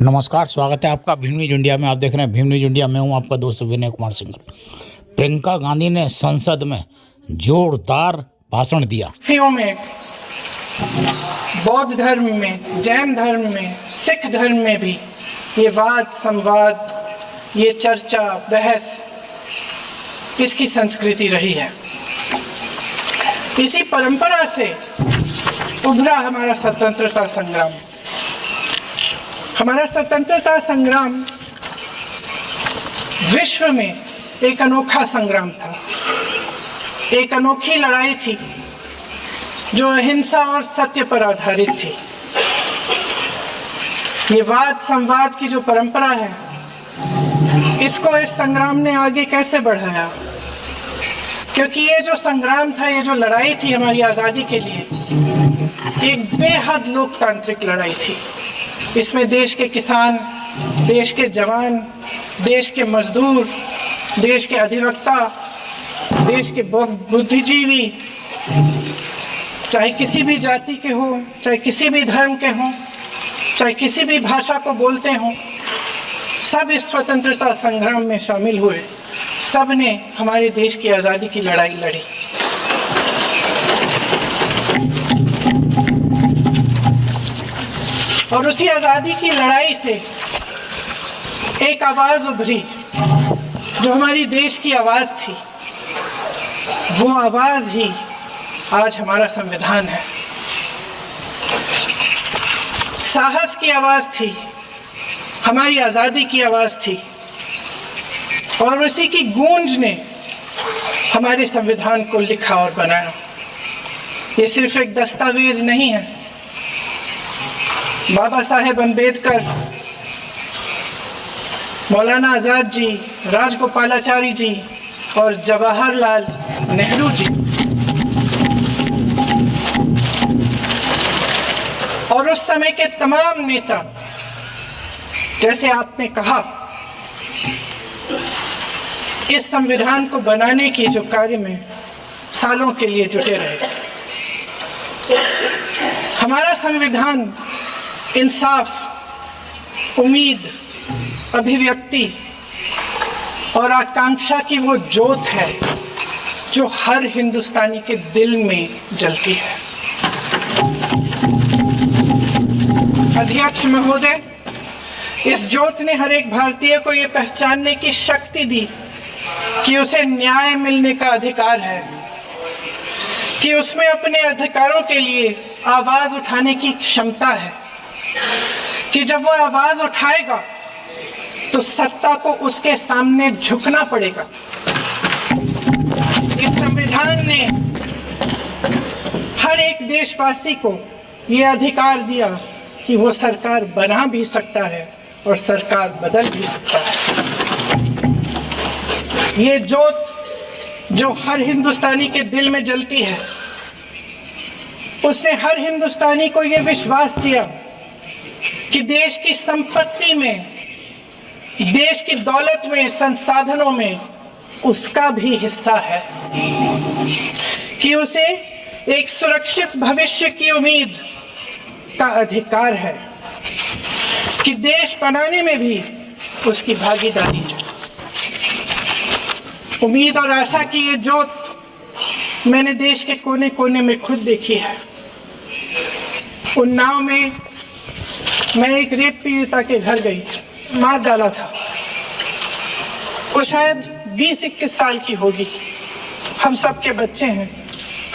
नमस्कार, स्वागत है आपका भीम न्यूज इंडिया में। आप देख रहे हैं भीम न्यूज इंडिया। मैं हूं आपका दोस्त विनय कुमार सिंह। प्रियंका गांधी ने संसद में जोरदार भाषण दिया। में बौद्ध धर्म में, जैन धर्म में, सिख धर्म में भी ये वाद संवाद, ये चर्चा बहस, इसकी संस्कृति रही है। इसी परंपरा से उभरा हमारा स्वतंत्रता संग्राम। हमारा स्वतंत्रता संग्राम विश्व में एक अनोखा संग्राम था, एक अनोखी लड़ाई थी जो अहिंसा और सत्य पर आधारित थी। ये वाद संवाद की जो परंपरा है, इसको इस संग्राम ने आगे कैसे बढ़ाया? क्योंकि ये जो संग्राम था, ये जो लड़ाई थी हमारी आज़ादी के लिए, एक बेहद लोकतांत्रिक लड़ाई थी। इसमें देश के किसान, देश के जवान, देश के मजदूर, देश के अधिवक्ता, देश के बुद्धिजीवी, चाहे किसी भी जाति के हो, चाहे किसी भी धर्म के हों, चाहे किसी भी भाषा को बोलते हों, सब इस स्वतंत्रता संग्राम में शामिल हुए। सब ने हमारे देश की आज़ादी की लड़ाई लड़ी। और उसी आज़ादी की लड़ाई से एक आवाज़ उभरी जो हमारी देश की आवाज़ थी। वो आवाज़ ही आज हमारा संविधान है। साहस की आवाज़ थी, हमारी आज़ादी की आवाज़ थी, और उसी की गूंज ने हमारे संविधान को लिखा और बनाया। ये सिर्फ एक दस्तावेज नहीं है। बाबा साहेब अम्बेडकर, मौलाना आज़ाद जी, राजगोपालाचारी जी और जवाहरलाल नेहरू जी और उस समय के तमाम नेता, जैसे आपने कहा, इस संविधान को बनाने के जो कार्य में सालों के लिए जुटे रहे। हमारा संविधान इंसाफ, उम्मीद, अभिव्यक्ति और आकांक्षा की वो ज्योत है जो हर हिंदुस्तानी के दिल में जलती है। अध्यक्ष महोदय, इस ज्योत ने हर एक भारतीय को ये पहचानने की शक्ति दी कि उसे न्याय मिलने का अधिकार है, कि उसमें अपने अधिकारों के लिए आवाज उठाने की क्षमता है, कि जब वो आवाज उठाएगा तो सत्ता को उसके सामने झुकना पड़ेगा। इस संविधान ने हर एक देशवासी को ये अधिकार दिया कि वो सरकार बना भी सकता है और सरकार बदल भी सकता है। ये ज्योत जो हर हिंदुस्तानी के दिल में जलती है, उसने हर हिंदुस्तानी को ये विश्वास दिया कि देश की संपत्ति में, देश की दौलत में, संसाधनों में उसका भी हिस्सा है, कि उसे एक सुरक्षित भविष्य की उम्मीद का अधिकार है, कि देश बनाने में भी उसकी भागीदारी है। उम्मीद और आशा की ये ज्योत मैंने देश के कोने कोने में खुद देखी है। उन्नाव में मैं एक रेप पीड़िता के घर गई, मार डाला था। वो शायद 20-21 साल की होगी। हम सबके बच्चे हैं।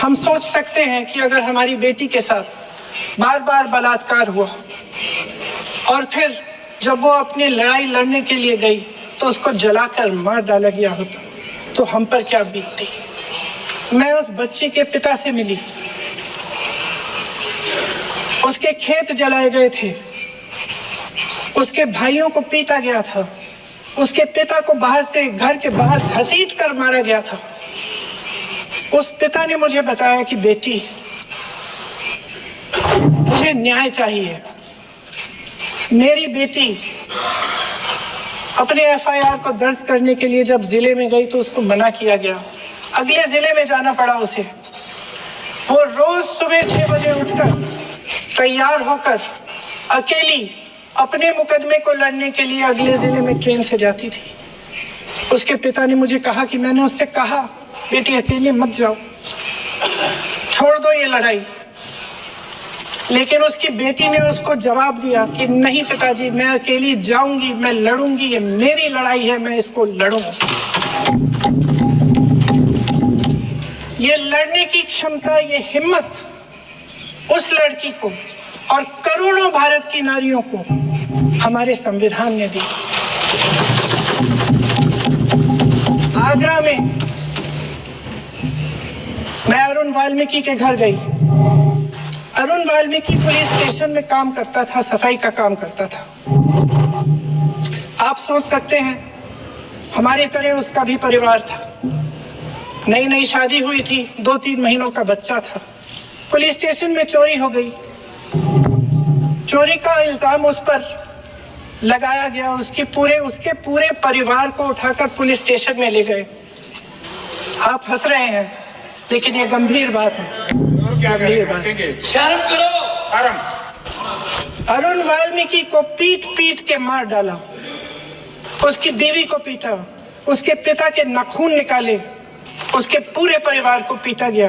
हम सोच सकते हैं कि अगर हमारी बेटी के साथ बार बार बलात्कार हुआ और फिर जब वो अपनी लड़ाई लड़ने के लिए गई तो उसको जलाकर मार डाला गया होता तो हम पर क्या बीतती। मैं उस बच्ची के पिता से मिली। उसके खेत जलाए गए थे, उसके भाइयों को पीटा गया था, उसके पिता को बाहर से, घर के बाहर घसीट कर मारा गया था। उस पिता ने मुझे बताया कि बेटी, मुझे न्याय चाहिए। मेरी बेटी अपने एफआईआर को दर्ज करने के लिए जब जिले में गई तो उसको मना किया गया। अगले जिले में जाना पड़ा उसे। वो रोज सुबह 6 बजे उठकर तैयार होकर अकेली अपने मुकदमे को लड़ने के लिए अगले जिले में ट्रेन से जाती थी। उसके पिता ने मुझे कहा कि मैंने उससे कहा, बेटी अकेले मत जाओ, छोड़ दो ये लड़ाई। लेकिन उसकी बेटी ने उसको जवाब दिया कि नहीं पिताजी, मैं अकेली जाऊंगी, मैं लड़ूंगी, ये मेरी लड़ाई है, मैं इसको लड़ूंगी। ये लड़ने की क्षमता, ये हिम्मत उस लड़की को और करोड़ों भारत की नारियों को हमारे संविधान ने दी। आगरा में मैं अरुण वाल्मीकि के घर गई। अरुण वाल्मीकि पुलिस स्टेशन में काम करता था, सफाई का काम करता था। आप सोच सकते हैं हमारी तरह उसका भी परिवार था। नई नई शादी हुई थी, 2-3 महीनों का बच्चा था। पुलिस स्टेशन में चोरी हो गई। चोरी का इल्जाम उस पर लगाया गया। उसके पूरे परिवार को उठाकर पुलिस स्टेशन में ले गए। आप हंस रहे हैं, लेकिन ये गंभीर बात है, गंभीर बात। शर्म करो, शर्म। अरुण वाल्मीकि को पीट पीट के मार डाला, उसकी बीवी को पीटा, उसके पिता के नाखून निकाले, उसके पूरे परिवार को पीटा गया।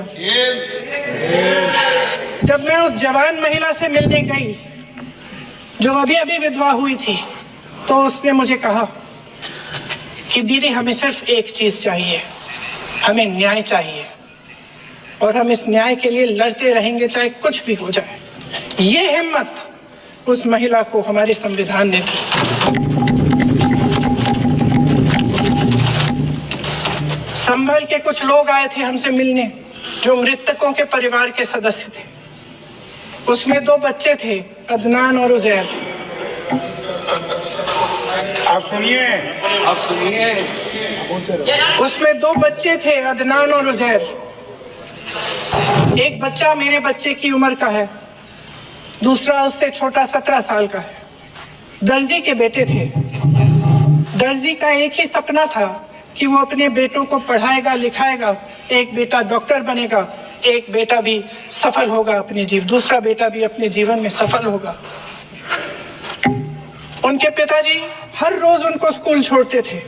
जब मैं उस जवान महिला से मिलने गई जो अभी अभी विधवा हुई थी, तो उसने मुझे कहा कि दीदी, हमें सिर्फ एक चीज चाहिए, हमें न्याय चाहिए और हम इस न्याय के लिए लड़ते रहेंगे, चाहे कुछ भी हो जाए। ये हिम्मत उस महिला को हमारे संविधान ने दी। संभल के कुछ लोग आए थे हमसे मिलने, जो मृतकों के परिवार के सदस्य थे। उसमें 2 बच्चे थे, अदनान और उजैर। आप सुनिए, आप सुनिए। उसमें 2 बच्चे थे, अदनान और उजैर। एक बच्चा मेरे बच्चे की उम्र का है, दूसरा उससे छोटा 17 साल का है। दर्जी के बेटे थे। दर्जी का एक ही सपना था कि वो अपने बेटों को पढ़ाएगा, लिखाएगा। एक बेटा डॉक्टर बनेगा, एक बेटा भी सफल होगा अपने दूसरा बेटा भी अपने जीवन में सफल होगा। उनके पिताजी हर रोज उनको स्कूल छोड़ते थे।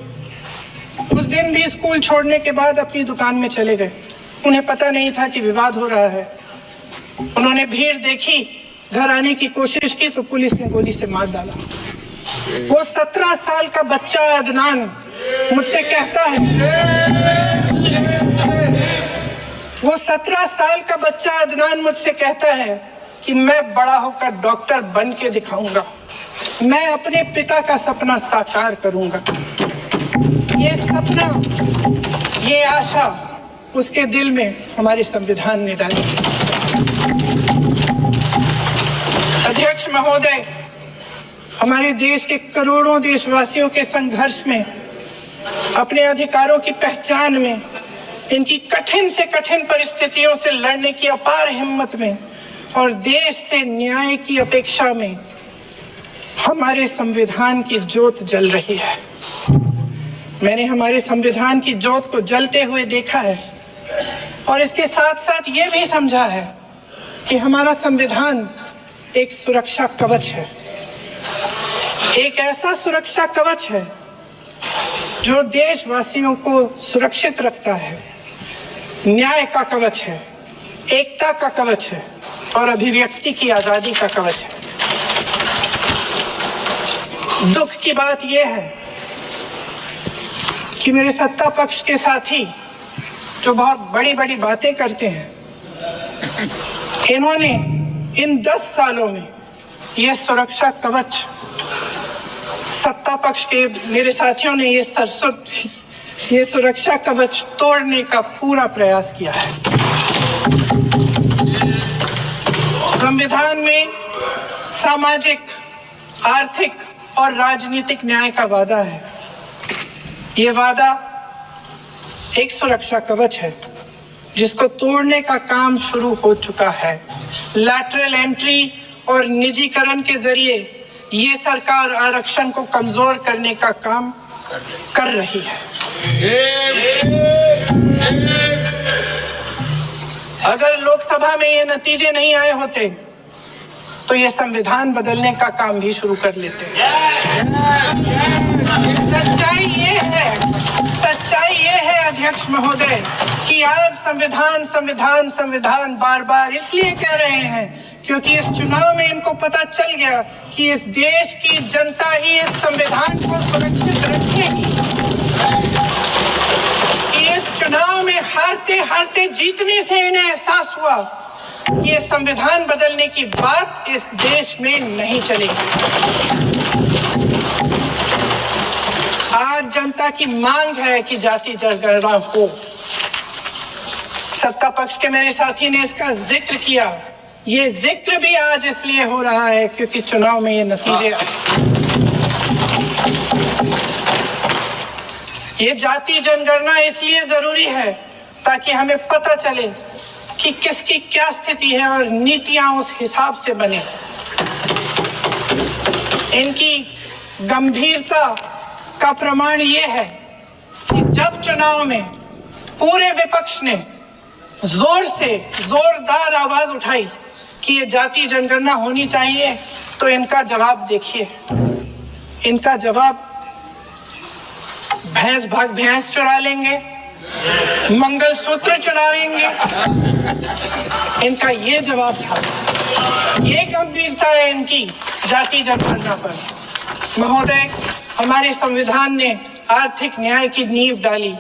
उस दिन भी स्कूल छोड़ने के बाद अपनी दुकान में चले गए। उन्हें पता नहीं था कि विवाद हो रहा है। उन्होंने भीड़ देखी, घर आने की कोशिश की तो पुलिस ने गोली से मार डाला। वो 17 साल का बच्चा अदनान मुझसे कहता है, वो 17 साल का बच्चा अदनान मुझसे कहता है कि मैं बड़ा होकर डॉक्टर बन के दिखाऊंगा, मैं अपने पिता का सपना साकार करूंगा। ये सपना, ये आशा उसके दिल में हमारे संविधान ने डाली। अध्यक्ष महोदय, हमारे देश के करोड़ों देशवासियों के संघर्ष में, अपने अधिकारों की पहचान में, इनकी कठिन से कठिन परिस्थितियों से लड़ने की अपार हिम्मत में और देश से न्याय की अपेक्षा में हमारे संविधान की ज्योत जल रही है। मैंने हमारे संविधान की ज्योत को जलते हुए देखा है और इसके साथ साथ ये भी समझा है कि हमारा संविधान एक सुरक्षा कवच है। एक ऐसा सुरक्षा कवच है जो देशवासियों को सुरक्षित रखता है, न्याय का कवच है, एकता का कवच है और अभिव्यक्ति की आजादी का कवच है। दुख की बात यह है कि मेरे सत्ता पक्ष के साथी जो बहुत बड़ी बड़ी बातें करते हैं, इन्होंने इन 10 सालों में यह सुरक्षा कवच, सत्ता पक्ष के मेरे साथियों ने ये सुरक्षा कवच तोड़ने का पूरा प्रयास किया है। संविधान में सामाजिक, आर्थिक और राजनीतिक न्याय का वादा है। ये वादा एक सुरक्षा कवच है जिसको तोड़ने का काम शुरू हो चुका है। लैटरल एंट्री और निजीकरण के जरिए ये सरकार आरक्षण को कमजोर करने का काम कर रही है। अगर लोकसभा में ये नतीजे नहीं आए होते तो ये संविधान बदलने का काम भी शुरू कर लेते हैं। सच्चाई ये है अध्यक्ष महोदय कि आज संविधान संविधान संविधान बार बार इसलिए कह रहे हैं क्योंकि इस चुनाव में इनको पता चल गया कि इस देश की जनता ही इस संविधान को सुरक्षित रखेगी। इस चुनाव में हारते हारते जीतने से इन्हें एहसास हुआ कि ये संविधान बदलने की बात इस देश में नहीं चलेगी। आज जनता की मांग है कि जाति जनगणना हो। सत्ता पक्ष के मेरे साथी ने इसका जिक्र किया। ये जिक्र भी आज इसलिए हो रहा है क्योंकि चुनाव में ये नतीजे आए। ये जाति जनगणना इसलिए जरूरी है ताकि हमें पता चले कि किसकी क्या स्थिति है और नीतियां उस हिसाब से बने। इनकी गंभीरता का प्रमाण ये है कि जब चुनाव में पूरे विपक्ष ने जोरदार आवाज उठाई कि ये जाति जनगणना होनी चाहिए, तो इनका जवाब देखिए। इनका जवाब भैंस भाग भैंस चुरा लेंगे, मंगलसूत्र चुराएंगे, इनका ये जवाब था। ये गंभीरता है इनकी जाति जनगणना पर। महोदय, हमारे संविधान ने आर्थिक न्याय की नींव डाली,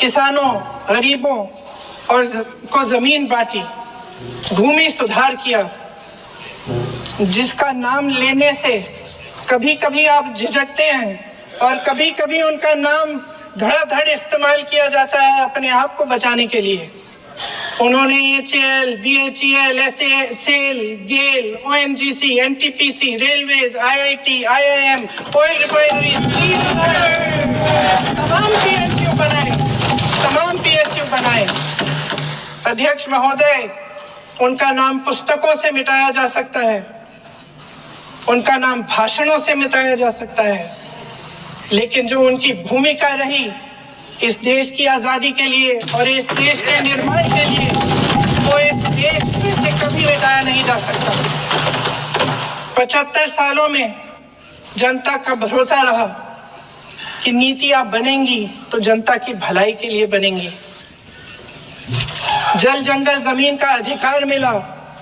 किसानों गरीबों और को जमीन बांटी, भूमि सुधार किया, जिसका नाम लेने से कभी कभी आप झिझकते हैं और कभी कभी उनका नाम धड़ाधड़ इस्तेमाल किया जाता है अपने आप को बचाने के लिए। उन्होंने HAL, BHEL, SAL, GAIL, ONGC, NTPC, railways, IIT, IIM, oil refineries, तमाम PSU बनाए। अध्यक्ष महोदय, उनका नाम पुस्तकों से मिटाया जा सकता है, उनका नाम भाषणों से मिटाया जा सकता है, लेकिन जो उनकी भूमिका रही इस देश की आजादी के लिए और इस देश के निर्माण के लिए, वो इस देश में से कभी मिटाया नहीं जा सकता। 75 सालों में जनता का भरोसा रहा कि नीतियां बनेंगी तो जनता की भलाई के लिए बनेंगी। जल जंगल जमीन का अधिकार मिला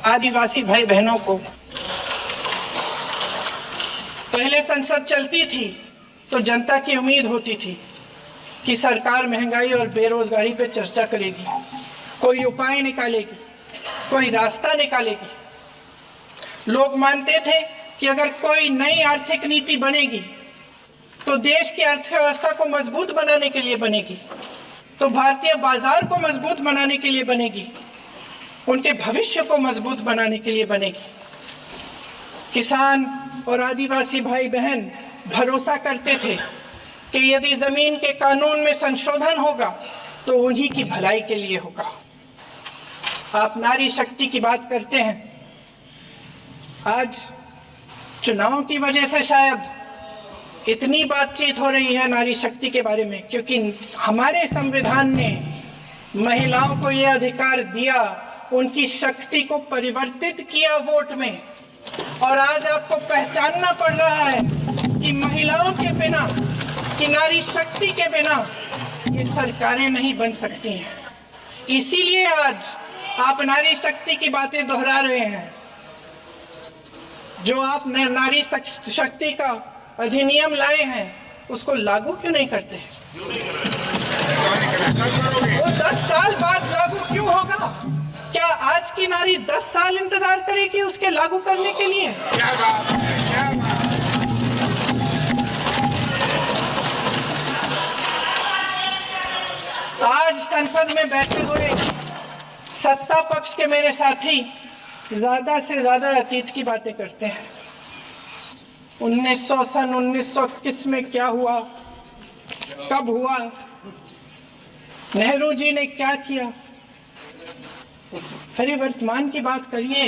आदिवासी भाई बहनों को। पहले संसद चलती थी तो जनता की उम्मीद होती थी कि सरकार महंगाई और बेरोजगारी पर चर्चा करेगी, कोई उपाय निकालेगी, कोई रास्ता निकालेगी। लोग मानते थे कि अगर कोई नई आर्थिक नीति बनेगी तो देश की अर्थव्यवस्था को मजबूत बनाने के लिए बनेगी, तो भारतीय बाजार को मजबूत बनाने के लिए बनेगी, उनके भविष्य को मजबूत बनाने के लिए बनेगी। किसान और आदिवासी भाई बहन भरोसा करते थे कि यदि जमीन के कानून में संशोधन होगा तो उन्हीं की भलाई के लिए होगा। आप नारी शक्ति की बात करते हैं। आज चुनाव की वजह से शायद इतनी बातचीत हो रही है नारी शक्ति के बारे में, क्योंकि हमारे संविधान ने महिलाओं को यह अधिकार दिया, उनकी शक्ति को परिवर्तित किया वोट में। और आज आपको पहचानना पड़ रहा है कि महिलाओं के बिना, कि नारी शक्ति के बिना ये सरकारें नहीं बन सकती हैं। इसीलिए आज आप नारी शक्ति की बातें दोहरा रहे हैं। जो आप नारी शक्ति का अधिनियम लाए हैं उसको लागू क्यों नहीं करते? वो 10 साल बाद लागू क्यों होगा? क्या आज की नारी 10 साल इंतजार करेगी उसके लागू करने के लिए? आज संसद में बैठे हुए सत्ता पक्ष के मेरे साथी ज्यादा से ज्यादा अतीत की बातें करते हैं। 1921 में क्या हुआ, कब हुआ, नेहरू जी ने क्या किया। अरे वर्तमान की बात करिए,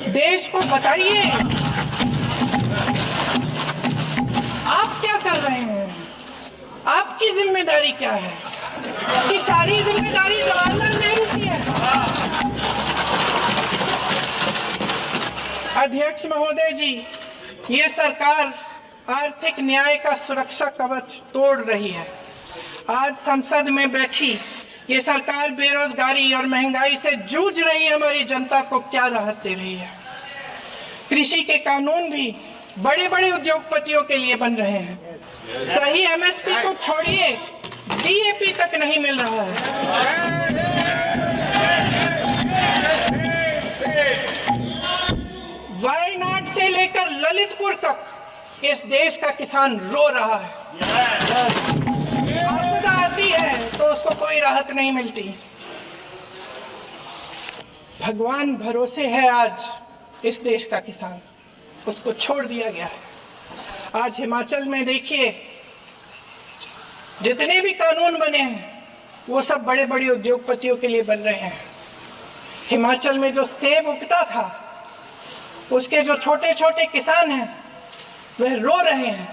देश को बताइए आप क्या कर रहे हैं, आपकी जिम्मेदारी क्या है? कि सारी जिम्मेदारी जवाहरलाल नेहरू की है। अध्यक्ष महोदय जी, ये सरकार आर्थिक न्याय का सुरक्षा कवच तोड़ रही है। आज संसद में बैठी ये सरकार बेरोजगारी और महंगाई से जूझ रही हमारी जनता को क्या राहत दे रही है। कृषि के कानून भी बड़े बड़े उद्योगपतियों के लिए बन रहे हैं। सही एमएसपी को छोड़िए, डीएपी तक नहीं मिल रहा है। वायनाड से लेकर ललितपुर तक इस देश का किसान रो रहा है। आपदा आती है तो उसको कोई राहत नहीं मिलती। भगवान भरोसे है आज इस देश का किसान, उसको छोड़ दिया गया है। आज हिमाचल में देखिए, जितने भी कानून बने हैं वो सब बड़े बड़े उद्योगपतियों के लिए बन रहे हैं। हिमाचल में जो सेब उगता था, उसके जो छोटे छोटे किसान हैं वह रो रहे हैं,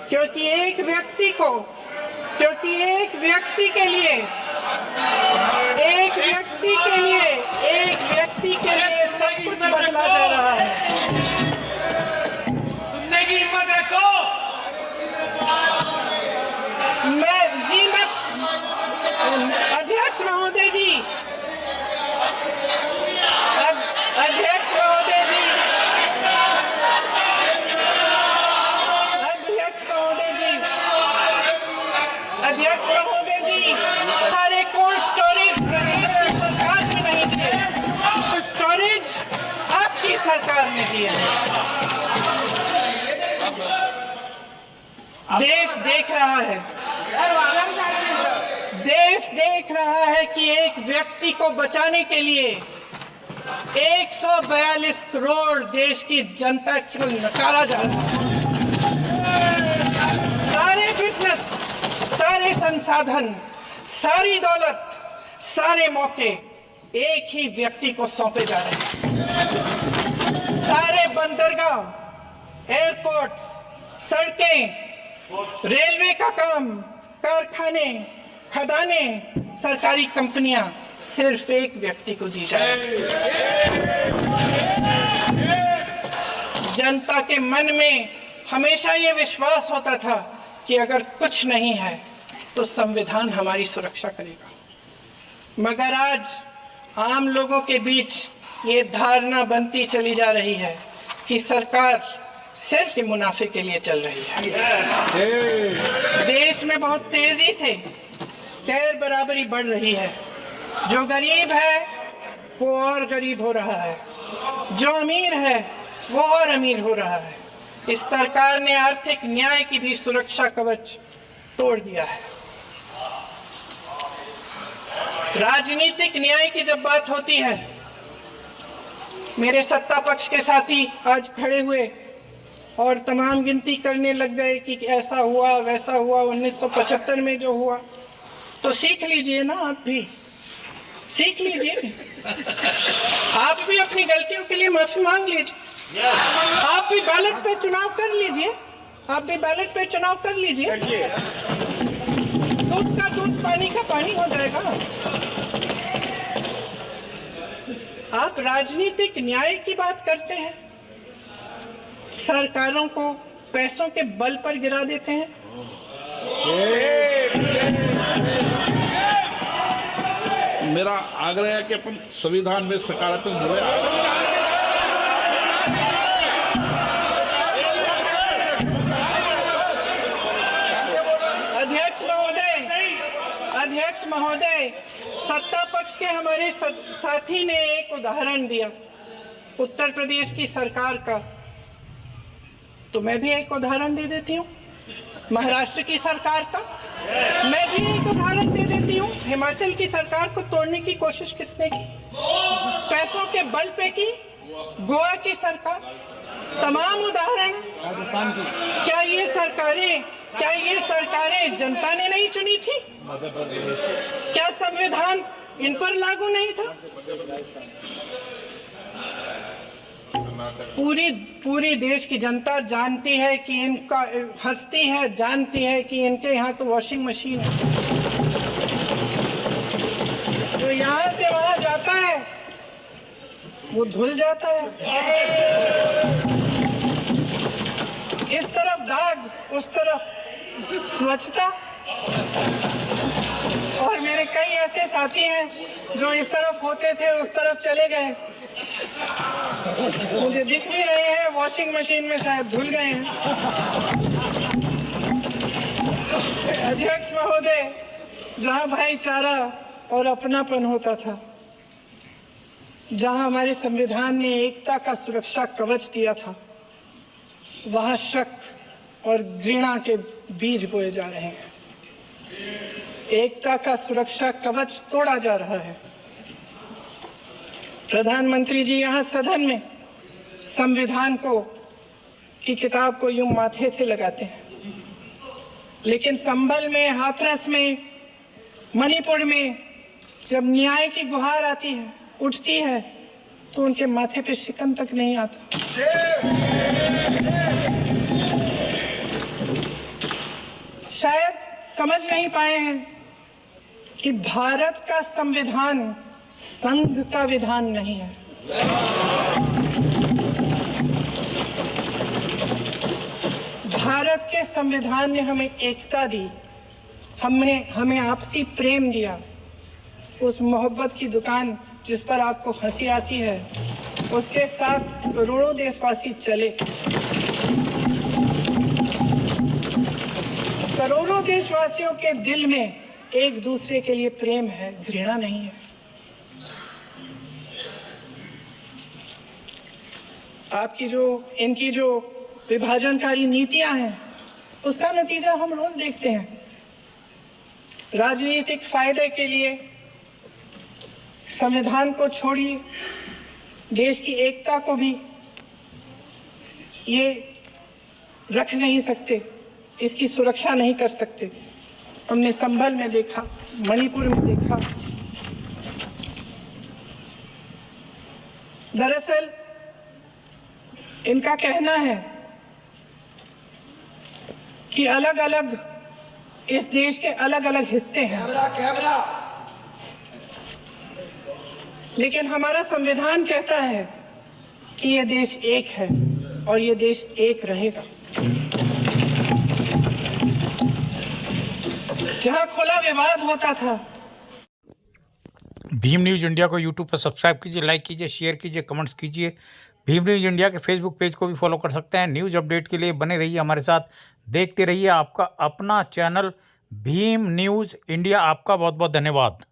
क्योंकि एक व्यक्ति के लिए सब कुछ बदला जा रहा है। सुनने की हिम्मत रखो। मैं अध्यक्ष महोदय जी, अध्यक्ष महोदय जी, हमारे कोल्ड स्टोरेज प्रदेश की सरकार ने नहीं दिए, कोल्ड स्टोरेज आपकी सरकार ने दिए। देश देख रहा है कि एक व्यक्ति को बचाने के लिए 142 करोड़ देश की जनता को नकारा जा रहा है। सारे बिजनेस, सारे संसाधन, सारी दौलत, सारे मौके एक ही व्यक्ति को सौंपे जा रहे हैं। सारे बंदरगाह, एयरपोर्ट्स, सड़कें, रेलवे का काम, कारखाने, खदाने, सरकारी कंपनियां सिर्फ एक व्यक्ति को दी जा रही है। जनता के मन में हमेशा ये विश्वास होता था कि अगर कुछ नहीं है तो संविधान हमारी सुरक्षा करेगा, मगर आज आम लोगों के बीच ये धारणा बनती चली जा रही है कि सरकार सिर्फ मुनाफे के लिए चल रही है। देश में बहुत तेजी से गैर बराबरी बढ़ रही है। जो गरीब है वो और गरीब हो रहा है, जो अमीर है वो और अमीर हो रहा है। इस सरकार ने आर्थिक न्याय की भी सुरक्षा कवच तोड़ दिया है। राजनीतिक न्याय की जब बात होती है, मेरे सत्ता पक्ष के साथी आज खड़े हुए और तमाम गिनती करने लग गए कि ऐसा हुआ वैसा हुआ, 1975 में जो हुआ। तो सीख लीजिए ना, आप भी सीख लीजिए, आप भी अपनी गलतियों के लिए माफी मांग लीजिए। आप भी बैलेट पे चुनाव कर लीजिए, दूध का दूध, पानी का पानी हो जाएगा। आप राजनीतिक न्याय की बात करते हैं, सरकारों को पैसों के बल पर गिरा देते हैं। मेरा आग्रह है कि अपन संविधान में सकारात्मक जुड़े। अध्यक्ष महोदय, सत्ता पक्ष के हमारे साथी ने एक उदाहरण दिया उत्तर प्रदेश की सरकार का, तो मैं भी एक उदाहरण दे देती हूँ महाराष्ट्र की सरकार का। मैं भी एक उदाहरण दे देती हूँ हिमाचल की सरकार को तोड़ने की कोशिश किसने की, पैसों के बल पे की, गोवा की सरकार। तमाम उदाहरण राजस्थान की। क्या ये सरकारें जनता ने नहीं चुनी थी? क्या संविधान इन पर लागू नहीं था? पूरी देश की जनता जानती है कि इनका हंसती है, जानती है कि इनके यहाँ तो वॉशिंग मशीन है, जो यहाँ से वहाँ जाता है वो धुल जाता है। इस तरफ दाग, उस तरफ स्वच्छता। और मेरे कई ऐसे साथी हैं जो इस तरफ होते थे उस तरफ चले गए, मुझे दिख भी रहे हैं, वॉशिंग मशीन में शायद धुल गए हैं। अध्यक्ष महोदय, जहां भाईचारा और अपनापन होता था, जहां हमारे संविधान ने एकता का सुरक्षा कवच दिया था, वहां शक और घृणा के बीज बोए जा रहे हैं। एकता का सुरक्षा कवच तोड़ा जा रहा है। प्रधानमंत्री जी यहाँ सदन में संविधान की किताब को यूं माथे से लगाते हैं, लेकिन संभल में, हाथरस में, मणिपुर में जब न्याय की गुहार आती है, उठती है, तो उनके माथे पे शिकन तक नहीं आता। शायद समझ नहीं पाए हैं कि भारत का संविधान संघ का विधान नहीं है। भारत के संविधान ने हमें एकता दी, हमें आपसी प्रेम दिया। उस मोहब्बत की दुकान जिस पर आपको हंसी आती है, उसके साथ करोड़ों देशवासी चले। करोड़ों देशवासियों के दिल में एक दूसरे के लिए प्रेम है, घृणा नहीं है। इनकी जो विभाजनकारी नीतियां हैं, उसका नतीजा हम रोज देखते हैं। राजनीतिक फायदे के लिए संविधान को छोड़िए, देश की एकता को भी ये रख नहीं सकते, इसकी सुरक्षा नहीं कर सकते। हमने संभल में देखा, मणिपुर में देखा। दरअसल इनका कहना है कि अलग अलग इस देश के अलग अलग हिस्से हैं, लेकिन हमारा संविधान कहता है कि ये देश एक है और ये देश एक रहेगा। जहां खुला विवाद होता था, भीम न्यूज़ इंडिया को यूट्यूब पर सब्सक्राइब कीजिए, लाइक कीजिए, शेयर कीजिए, कमेंट्स कीजिए। भीम न्यूज़ इंडिया के फेसबुक पेज को भी फॉलो कर सकते हैं। न्यूज़ अपडेट के लिए बने रहिए हमारे साथ, देखते रहिए आपका अपना चैनल भीम न्यूज़ इंडिया। आपका बहुत बहुत धन्यवाद।